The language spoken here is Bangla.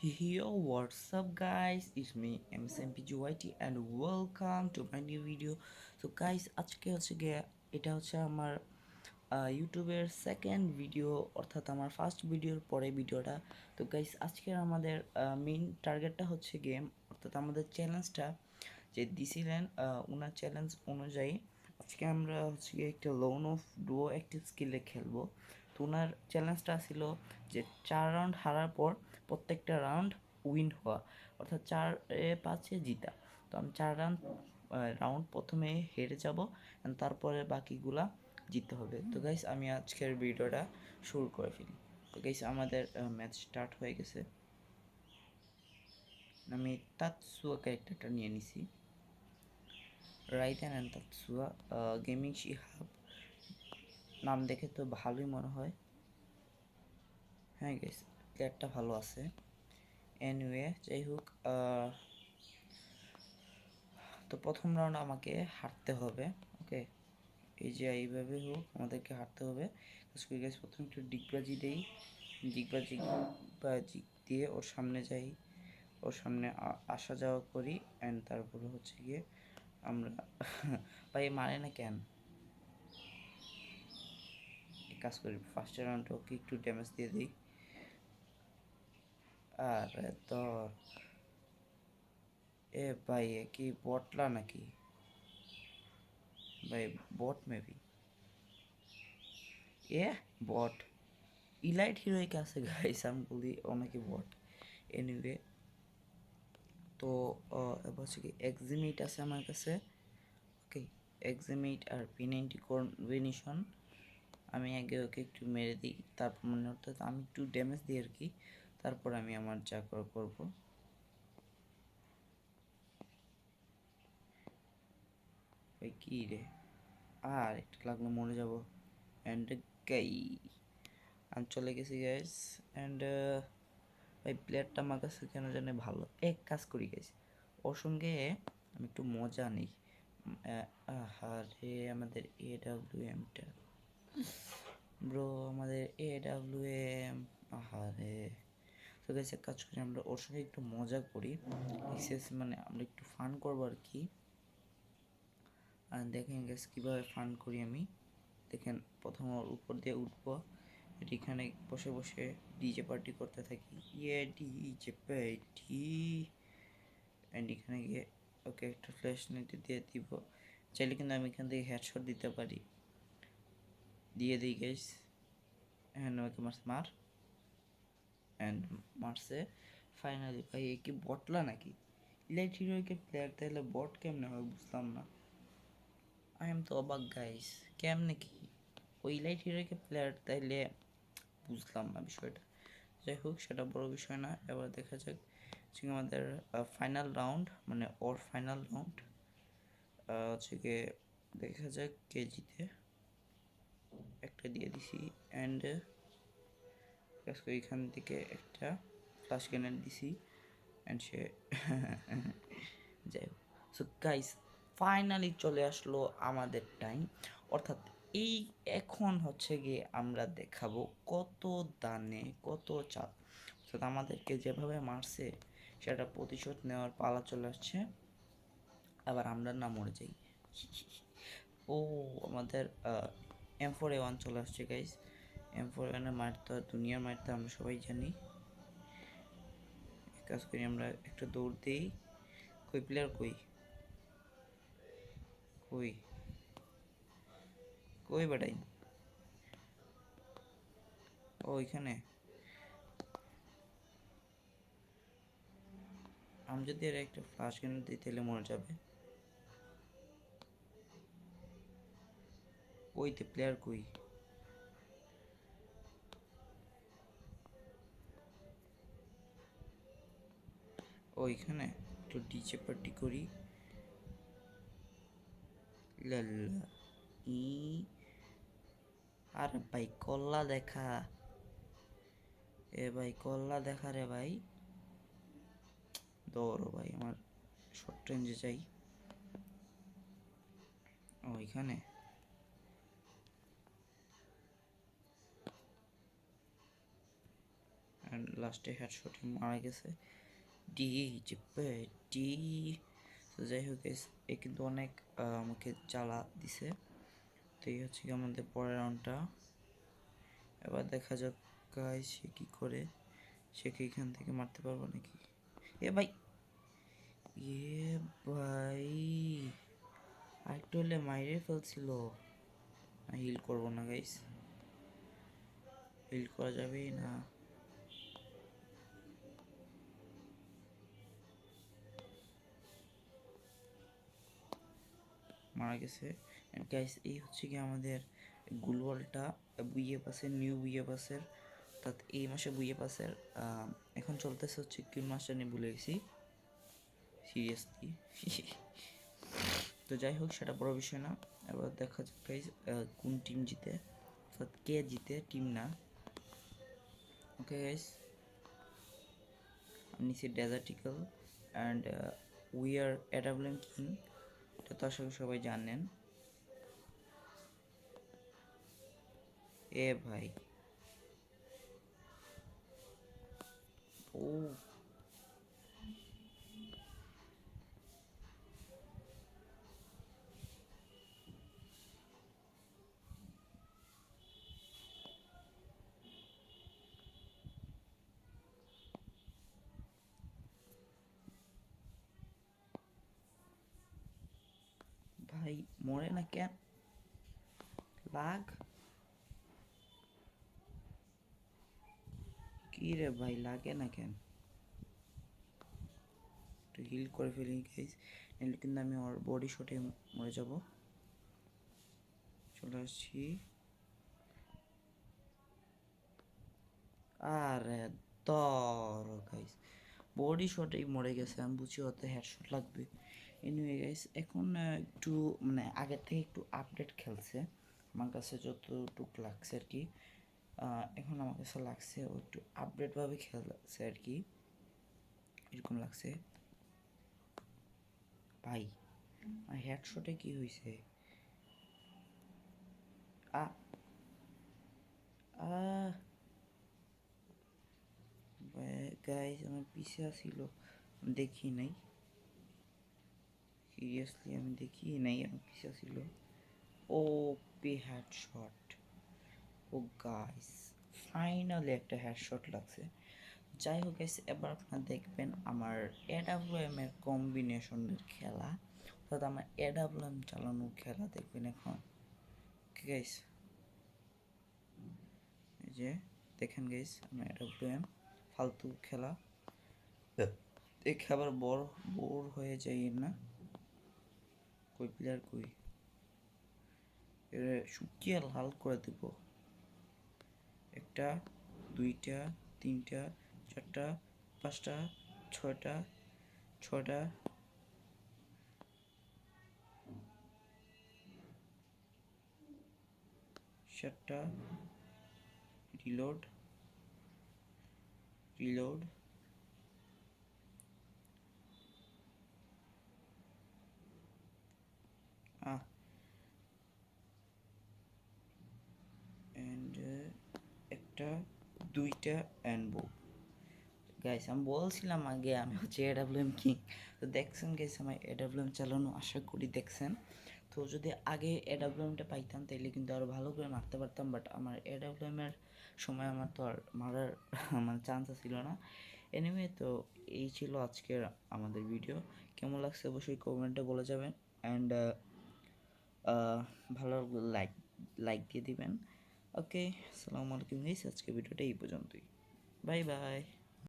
Yo, what's up, guys? It's me, MSMPGYT, and welcome to my new video. So, guys, আজকে হচ্ছে গিয়ে এটা হচ্ছে আমার ইউটিউবের সেকেন্ড ভিডিও, অর্থাৎ আমার ফার্স্ট ভিডিওর পরে ভিডিওটা। তো গাইস, আজকের আমাদের মেইন টার্গেটটা হচ্ছে গেম, অর্থাৎ আমাদের চ্যালেঞ্জটা যে দিছিলেন ওনার চ্যালেঞ্জ অনুযায়ী আজকে আমরা হচ্ছে গিয়ে একটা লোন অফ ডুও অ্যাক্টিভ স্কিলে খেলবো। তো ওনার চ্যালেঞ্জটা ছিল যে 4 রাউন্ড হারার পর প্রত্যেকটা রাউন্ড উইন হওয়া, অর্থাৎ 4-5 জিতা। তো আমি 4 রাউন্ড প্রথমে হেরে যাব, তারপরে বাকিগুলা জিততে হবে। তো গাইস, আমি আজকের ভিডিওটা শুরু করে ফেলি। তো গাইস, আমাদের ম্যাচ স্টার্ট হয়ে গেছে। আমি তাতসুয়া ক্যারেক্টারটা নিয়ে নিছি, রাইদেন অ্যান্ড তাতসুয়া। গেমিং শিহাব নাম দেখে তো ভালোই মনে হয়। হ্যাঁ গাইস, প্লেয়ারটা ভালো আছে। এনিওয়ে, যাই হোক, তো প্রথম রাউন্ড আমাকে হারতে হবে। ওকে, এই যে এইভাবে হোক আমাদেরকে হারতে হবে। গাইস, প্রথমে একটু ডিগবাজি দেই, ডিগবাজি বাজি দিয়ে ওর সামনে যাই, ওর সামনে আসা যাওয়া করি, অ্যান্ড তারপরে হচ্ছে গিয়ে আমরা ভাই মারে না কেন, কাজ করি ফার্স্ট রাউন্ডে ওকে একটু ড্যামেজ দিয়ে দিই। আরে তো এ ভাই, এ কি বটলা নাকি ভাই? বট মেবি, এ বট ইলাইট হিরোইক আছে গাইস, আমি বলি অনেকে বট। এনিওয়ে, তো এবার হচ্ছে কি এক্সিমিট আছে আমার কাছে। ওকে, এক্সিমিট আর P90 কম্বিনেশন। আমি আগে ওকে একটু মেরে দিই, তারপর মনে অর্থাৎ আমি একটু ড্যামেজ দিই আর কি, তারপর আমি আমার যা করবো। ভাই কী রে, আর একটু লাগলে মরে যাব। অ্যান্ড গাই আমি চলে গেছি গাইস। অ্যান্ড ভাই প্লেয়ারটা আমার কাছে কেন জানে ভালো। এক কাজ করি গাইস, ওর সঙ্গে আমি একটু মজা নিই। আরে আমাদের AWMটা ব্রো, আমাদের AWM, আহারে। তো গাইস, এক কাজ করি, আমরা ওর সঙ্গে একটু মজা করি, মানে আমরা একটু ফান করবো আর কি। আর দেখেন গাইস কীভাবে ফান করি আমি। দেখেন, প্রথম ওর উপর দিয়ে উঠবো, এখানে বসে বসে ডিজে পার্টি করতে থাকি, ইয়ে ডিজে পার্টি। অ্যান্ড এখানে গিয়ে ওকে একটা ফ্ল্যাশ লাইট দিয়ে দিব, চাইলে কিন্তু আমি এখান থেকে হেডশট দিতে পারি। দিয়ে দিই গাইস, হ্যাঁ ওকে মার, অ্যান্ড মারছে ফাইনালি। ভাই এ কি বটলা নাকি? ইলাইট হিরোইকের প্লেয়ার তাহলে বট কেমনে হয় বুঝলাম না। আই এম তো অবাক গাইস, কেমনে কি ওই ইলাইট হিরোইকের প্লেয়ার তাইলে বুঝলাম না বিষয়টা। যাই হোক, সেটা বড় বিষয় না। এবার দেখা যাক যে আমাদের ফাইনাল রাউন্ড, মানে ওর ফাইনাল রাউন্ড হচ্ছে গিয়ে, দেখা যাক কে জিতে। একটা দিয়ে দিছি, অ্যান্ড এখান থেকে একটা ফ্লাশ গ্রেনেড দিছি, অ্যান্ড সে যাই হোক। সো গাইস, ফাইনালি চলে আসলো আমাদের টাইম, অর্থাৎ এই এখন হচ্ছে গিয়ে আমরা দেখাবো কত দানে কত চাপ। অর্থাৎ আমাদেরকে যেভাবে মারছে সেটা প্রতিশোধ নেওয়ার পালা চলে আসছে। আবার আমরা না মরে যাই। ও, আমাদের M4A1 চলে আসছে গাইস। M4A1 মারতে দুনিয়ার মারতে আমরা সবাই জানি। কাজ করি, আমরা একটা দৌড় দিই। কই প্লেয়ার, কই কই কই বেটাই, ও ওইখানে। আমি যদি এর একটা ফ্লাশ গ্রেনেড দিই তাহলে মরে যাবে। ওইতে প্লেয়ার কই? ওইখানে একটু ডিজে পার্টি করি। লাল্লা ই, আরে ভাই কল্লা দেখা, এ ভাই কল্লা দেখা রে ভাই। দৌড়ো ভাই, আমার শর্ট রেঞ্জে যাই। ওইখানে অ্যান্ড লাস্টে হেডশটে মারা গেছে। ডি চেপে ডি। তো যাই হোক গাইস, এ কিন্তু অনেক আমাকে জ্বালা দিছে। তো এই হচ্ছে কি আমাদের পরের রাউন্ডটা। এবার দেখা যাক গাইস সে কী করে, সে কি এখান থেকে মারতে পারবো নাকি। এ ভাই, এ ভাই আরেকটু হলে মাইরে ফেলছিল। হিল করবো না গাইস, হিল করা যাবেই না। মারা গেছে। এন্ড গাইস এই হচ্ছে কি আমাদের গুলওয়ালটা বুইয়ে পাসের, নিউ বুইয়ে পাসের, অর্থাৎ এই মাসে বুইয়ে পাসের এখন চলতেছে হচ্ছে কোন মাসটা নিয়ে ভুলে গেছি সিরিয়াসলি। তো যাই হোক সেটা বড় বিষয় না। এবার দেখা যাক গাইস কোন টিম জিতে, অর্থাৎ কে জিতে, টিম না। ওকে গাইস, আমি নিচ্ছি ডেজার্টিক্যাল and we are AWM king, এটা তো আসলে সবাই জানেন। এ ভাই, ও ভাই মরে না কেন, লাগ কি রে ভাই, লাগে না কেন? একটু হিল করে ফেলি গাইস, নাহলে কিন্তু আমি ওর বডি শটে মরে যাব। চলে আসছি। আরে দর গাইস, বডি শটেই মরে গেছে। আমি বুঝি ওতে হেডশট লাগবে। এনিওয়ে গাইস, এখন একটু মানে আগের থেকে একটু আপডেট খেলছে আমার কাছে যতটুক লাগছে আর কি। এখন আমার কাছে লাগছে ও একটু আপডেটভাবে খেলছে আর কি, এরকম লাগছে। ভাই হেডশটে কি হয়েছে? আ আ গাইস আমার পিছে আসিল, দেখি নাই, সিরিয়াসলি আমি দেখি নাই আমার পিছে আসিল। O P headshot. Oh guys finally একটা হেডশট লাগছে। যাই হোক গাইস, এবার আপনারা দেখবেন আমার এডাব্লিউএম এর কম্বিনেশনের খেলা, অর্থাৎ আমার এডাব্লিউএম চালানোর খেলা দেখবেন এখন। গাইস এই যে দেখেন গাইস, আমার এডাব্লিউএম ফালতু খেলা, এই খাবার বোর হয়ে যাই না। কই প্লেয়ার কই, শুকিয়ে লাল করে দেব। একটা, দুইটা, তিনটা, চারটা, পাঁচটা, ছয়টা, ছয়টা, সাতটা, রিলোড, রিলোড, অ্যান্ড একটা, দুইটা অ্যান্ড বউ। গাইস আমি বলছিলাম আগে আমি হচ্ছে এডাব্লিউএম কিং। তো দেখছেন গাইস আমার এডাব্লিউএম চালানো, আশা করি দেখছেন। তো যদি আগে এডাব্লিউএমটা পাইতাম তাহলে কিন্তু আরও ভালো করে মারতে পারতাম, বাট আমার এডাব্লিউএমের সময় আমার তো আর মারার মানে চান্স ছিল না। এনিওয়ে, তো এই ছিল আজকের আমাদের ভিডিও। কেমন লাগছে অবশ্যই কমেন্টে বলে যাবেন, অ্যান্ড ভালো লাইক লাইক দিয়ে দিবেন। ওকে, আসসালামু আলাইকুম গাইস, আজকে ভিডিওটা এই পর্যন্তই। Bye bye.